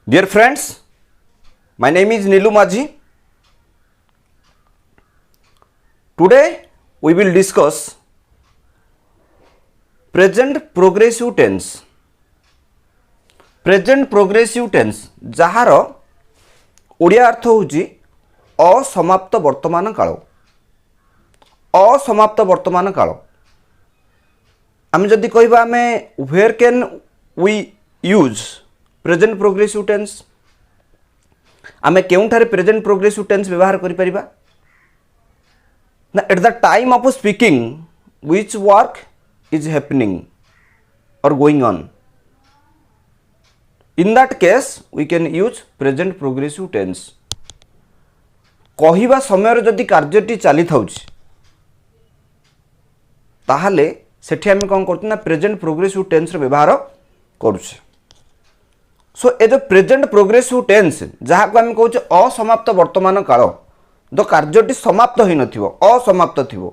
Dear friends, my name is Nilu Majhi. Today we will discuss present progressive tense. Present progressive tense जार ओडिया अर्थ होची असमाप्त वर्तमान काल. असमाप्त वर्तमान काल आम जदि कहबा आमे where can we use present progressive tense आमे केउठारे प्रेजेंट प्रोग्रेसिव टेंस व्यवहार करि परिबा ना at the time of speaking which work is happening or going on. In that case we can use present progressive tense. कहिबा समय जदि कार्यटी चली थाउछि ताहले सेठी आमे कोन करते ना प्रेजेंट प्रोग्रेसिव टेंस रो व्यवहार करूछे. सो ए जो प्रेजेंट प्रोग्रेसिव टेंस जहाँ को आम कहूँ असमाप्त वर्तमान काल जो कार्यटी समाप्त हो नथिबो असमाप्त थिबो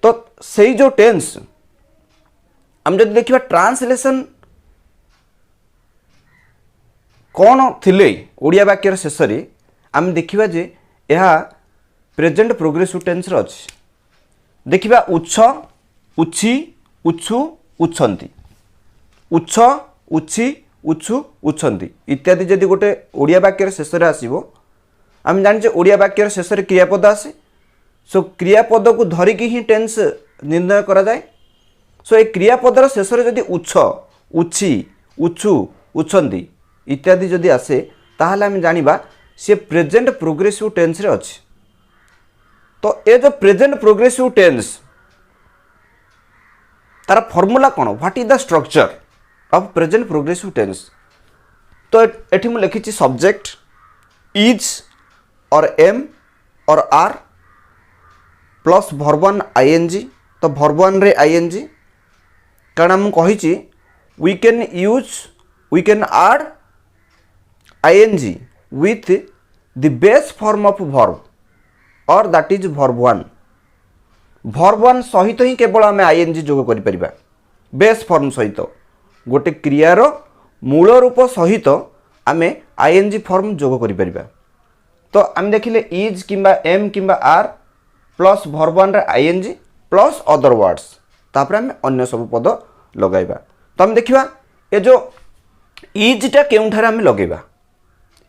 तो सेई जो टेंस हम जब देखिबा ट्रांसलेशन कौन थिले ओडिया वाक्यर शेष आम देखिबा जे यह प्रेजेंट प्रोग्रेसिव टेंस रो अछि. देखिबा उच्छ उछि उच्छु उच्छन्ति उच्छ उछि उच्छु उच्छन्ति इत्यादि जदि गोटे ओडिया वाक्यर शेष आसीबो आम जानिचे ओडिया वाक्यर शेष क्रियापद आसे. सो क्रियापद को धरिकी ही टेंस निर्णय करा जाए. सो ए क्रियापदर शेष जदि उच्छ उछि उच्छु उच्छन्ति इत्यादि जदि आसे ताहले आम जानिबा से प्रेजेंट प्रोग्रेसिव टेंस रे अछि. तो ए जो प्रेजेंट प्रोग्रेसिव टेंस तार फॉर्मूला कौन what is the structure of present progressive tense. तो एठी मु लिखिछि subject is or am or are plus verb one ING. तो वर्ब वन रे आईएनजी कारण मु कहिछि we can add ING with the base form of verb or that is verb one. Verb one सहित ही केवल आम आईएनजी जोग करि परिबा. बेस फॉर्म सहित गोटे क्रियार मूल रूप सहित आम आईएनजी फॉर्म जोग करि परिबा. तो आम देखिले इज किंबा एम किंबा आर प्लस वर्ब वन रे आईएनजी प्लस अदर वर्ड्स तापर आम अन्य सब पद लगाइबा. तो आम देखिबा ए जो इजटा केउठारे आम लगेबा.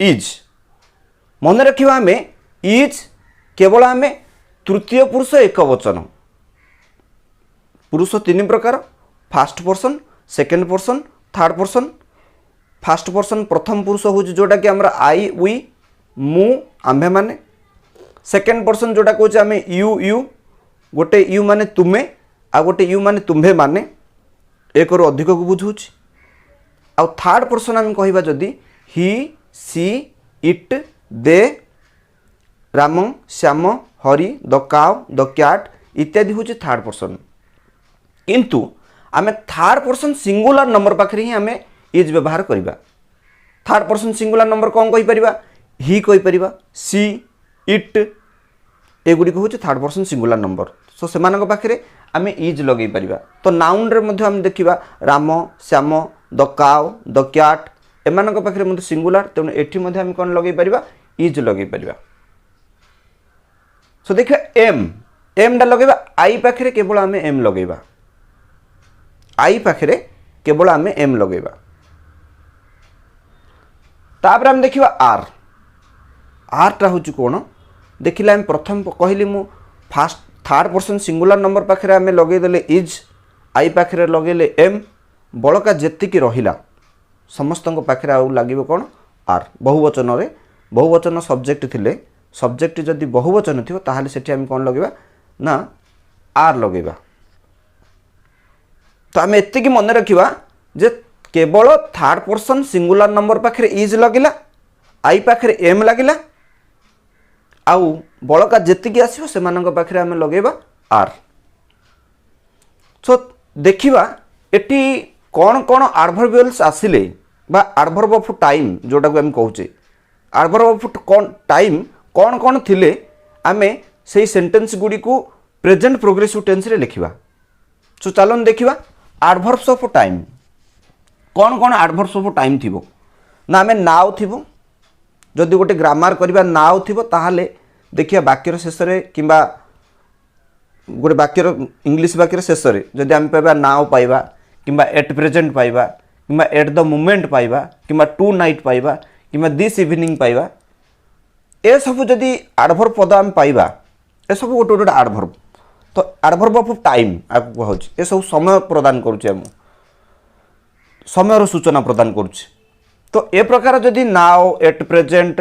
इज मन रखिबा आम इज केवल आम तृतीय पुरुष एक वचन. पुरुष तीन प्रकार fast person second person third person. Fast person प्रथम पुरुष हूँ जोटा कि आमर आई वी मु आम्भे माने. सेकेंड पर्सन जोटा कहूँ आम यू यू गोटे यू माने तुमे आ गोटे यू माने तुम्भे माने एक रु अधिक को बुझुछि. आ थर्ड पर्सन आम कहबा जदि he she it they Ram Shyam Hari the cow the cat इत्यादि हूँ थर्ड पर्सन. किंतु आम थर्ड पर्सन सिंगुलर नंबर पाखे ही आम इज व्यवहार करवा. थर्ड पर्सन सिंगुलर नंबर कौन कहीपर ही कहीपर सी इट एगुड़ी हूँ थर्ड पर्सन सिंगुलर नंबर. सो से पाखे आम इज लगे पार. तो नाउन रे आम देखा Ram Shyam the cow the cat एमान पाखे सिंगुलर तेणु एटी आम कौन लगे पार इज लगे पार. सो देखा एम डा लगे आई पाखे केवल आम एम लगेबा. आई पाखे केवल आम एम लगेबा. तापर आम देखिबा आर. आरटा हूँ कौन देखिले आम प्रथम कहली मु fast third person singular number पाखे आम लगेदेले इज आई पाखे लगेले एम बड़का जेतिकी रहिला समस्त पाखे आउ लगे कौन आर. बहुवचन रे बहुवचन सब्जेक्ट थिले सब्जेक्ट जदि बहुवचन थी ताहले सेठी आम कौन लगेबा ना आर लगेबा. तो आम एतिकी मन रखिबा जे केवल थर्ड पर्सन सिंगुलर नंबर पाखे इज लगिला आई पाखे एम लगिला आउ बड़का जेतिकी आसीबो सेमानंक पाखे आम लगेबा आर. सो देखिबा एटी कौन कौन आडवर्बियल्स आसिले बा आडवर्ब ऑफ टाइम जोटा को आम कहूचे आडवर्ब ऑफ कौन टाइम कौन कौन थिले आमे से सेंटेंस गुडी को प्रेजेंट प्रोग्रेसिव टेंस रे लिखिबा. सो चलन देखिबा एडवर्ब्स ऑफ टाइम कौन कौन एडवर्ब्स ऑफ टाइम थिबो. ना आम नाउ थी जदि गोटे ग्रामार करवा नाउ थी ताहले देखिए वाक्यर शेष कि गोटे वाक्यर इंग्लीश वाक्यर शेष जदि आम पाइबा नाउ पाइबा कि एट प्रेजेंट पाइबा कि एट द मोमेंट पाइबा कि टू नाइट पाइबा कि दिस इवनिंग पाइबा ए सब जदि एडवर्ब पद आम पाइबा ए सब गोटे गोटे एडवर्ब तो एडवर्ब ऑफ टाइम आपको कहूँ ए सब समय प्रदान करुचे समय सूचना प्रदान करुचे तो ए प्रकार जदि now at present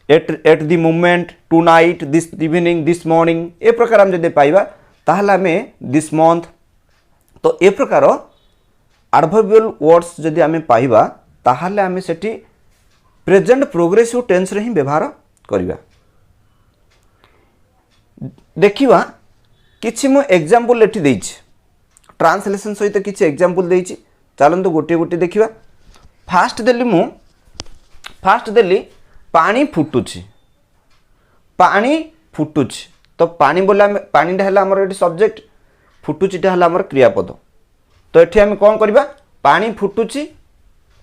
at the moment tonight this evening this morning ए प्रकार आम जदि पाइबा ताहले आमे दिस मंथ तो ए प्रकार एडवर्बियल वर्ड्स जदि आमे पाइबा ताहले आमे सेठी प्रेजेंट प्रोग्रेसिव टेंस रे ही व्यवहार करिबा। देखिबा किछि मु एग्जांपल एठी देइछि ट्रांसलेशन सहित किछि एग्जांपल देइछि चलंतु गोटे गोटे देखिबा। फास्ट देली पानी फुटुछि तो पानी बोला पानी ढाला हमर एठी सब्जेक्ट फुटुछि ढाला हमर क्रियापद तो एठी हम कोन करबा पानी फुटुछि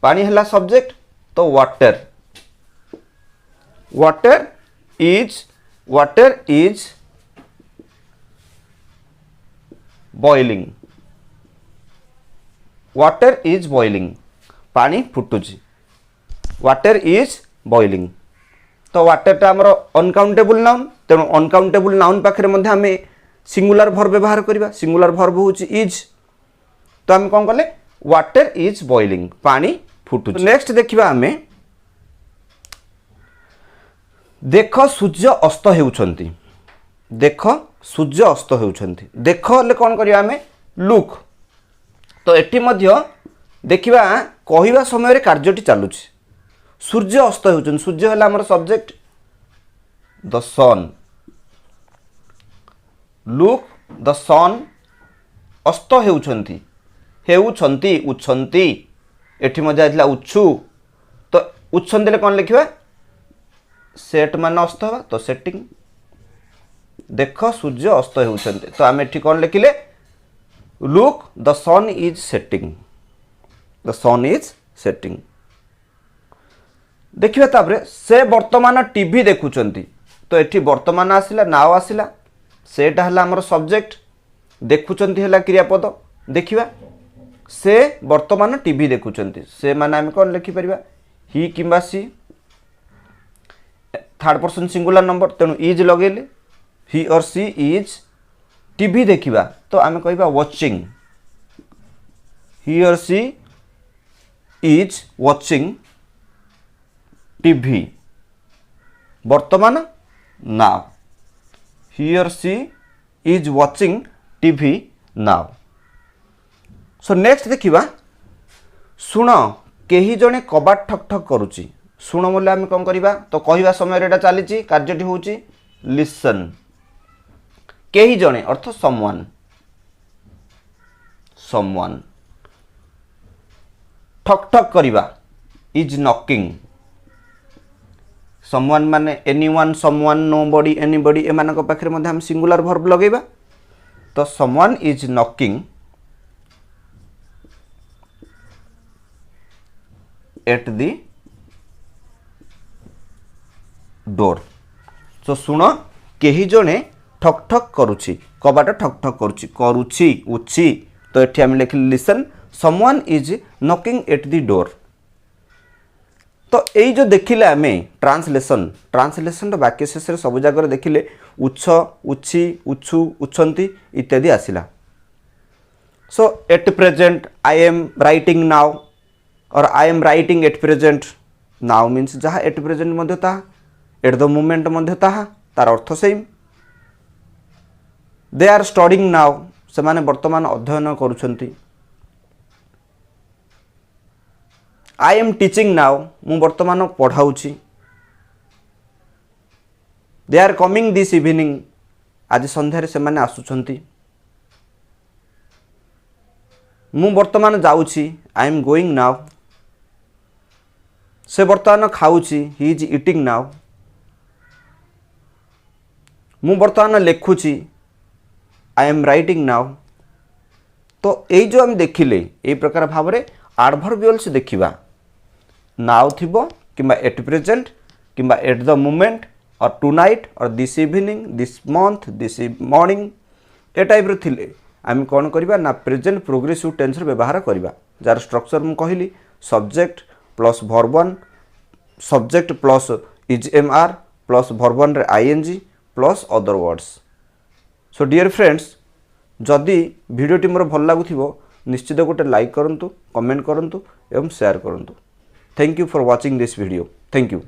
पानी हला सब्जेक्ट तो वाटर इज बॉइलिंग पानी फुटुछि वाटर इज बॉइलिंग तो वाटरटा आमर अनकाउंटेबल नाउन तेणु अनकाउंटेबल नाउन पाखे मध्य आम सिंगुलर भर्ब व्यवहार करवा सिंगुलर भर्ब हूँ इज तो आम कौन कले वाटर इज बॉइलिंग पानी फुटु। नेक्स्ट देखिबा आम देख सूर्य अस्त होउछंती देख सूर्य अस्त होउछंती देख ले कौन करिया आम लुक तो एठी मध्य देखिबा कहिबा समय रे कार्यटी चालुछि सूर्य अस्त होउछन सूर्य हला हमर subject the sun look the sun अस्त होउछंती उछंती एठी मजा आइतला उछु तो उछंती ले कोन लिखिबा सेट मान अस्त हवा तो सेटिंग देख सूर्य अस्त होउछंती तो आम एठी कोन लिखिले look the sun is setting देखिए तापरे से वर्तमान टीवी देखुचंती तो एठी वर्तमान आसिला नाउ आसिला सेटा हला हमर सब्जेक्ट देखुचंती हला क्रियापद देखिबा से वर्तमान टीवी देखुचंती से माने हम कोन लिखि परिबा ही किंबा सी थर्ड पर्सन सिंगुलर नंबर तेणु इज लगेले ही और सी इज टीवी देखिबा तो आम कहबा watching he or she is watching TV वर्तमान now he or she is watching TV now. So next देखिबा सुन केही जणे कबाट ठक ठक करूची सुन बोले आम कौन करवा तो कहवा समय एटा चली कार्यटी हूँ लिसन केही जणे अर्थ समवन ठक ठक करवा इज नॉकिंग समवन माने एनीवन समवन नोबडी एनीबडी एमानक पाखरे मध्ये हम सिंगुलर वर्ब लगेबा तो someone is knocking at the door तो सुन केही जणे ठक ठक करूची कबाट ठक ठक करूची उची तो एठी हम लिखिले listen someone is knocking at the door. तो यही जो देखिले आम ट्रांसलेशन वाक्य शेष सब जगह देखिले उच्छ उच्छी उच्छु उच्छंती इत्यादि आसिला। So at present I am writing now or I am writing at present now means जहाँ एट प्रेजेंट मध्य ताहा एट द मोमेंट मध्य ताहा तार अर्थ same. They are studying now से माने वर्तमान अध्ययन करुछंती। आई एम टीचिंग नाउ मु वर्तमान पढ़ाऊँगी। They are coming this evening आज संध्यारे से माने आसुछंती। मु वर्तमान जाऊँगी आई एम गोइंग नाउ से वर्तमान खाऊँगी ही इज इटिंग नाउ। मु वर्तमान लिखुची आई एम राइटिंग नाउ। तो यही जो आम देखिले यही प्रकार भाव में एडवर्बियल्स देखिबा नाउ थिबो किंबा एट प्रेजेंट किंबा at the moment or tonight or this evening this month this morning ए टाइप रो थिले आम कौन करबा ना प्रेजेंट प्रोग्रेसिव टेंस रो व्यवहार करबा जार स्ट्रक्चर मु कहली subject plus verb 1 subject plus is am are plus verb 1 रे ING plus other words. So dear friends जदि भिडियोटी मोर भल लागुथिबो निश्चित गोटे लाइक करंतु कमेंट करंतु एवं शेयर करंतु। Thank you for watching this video. Thank you.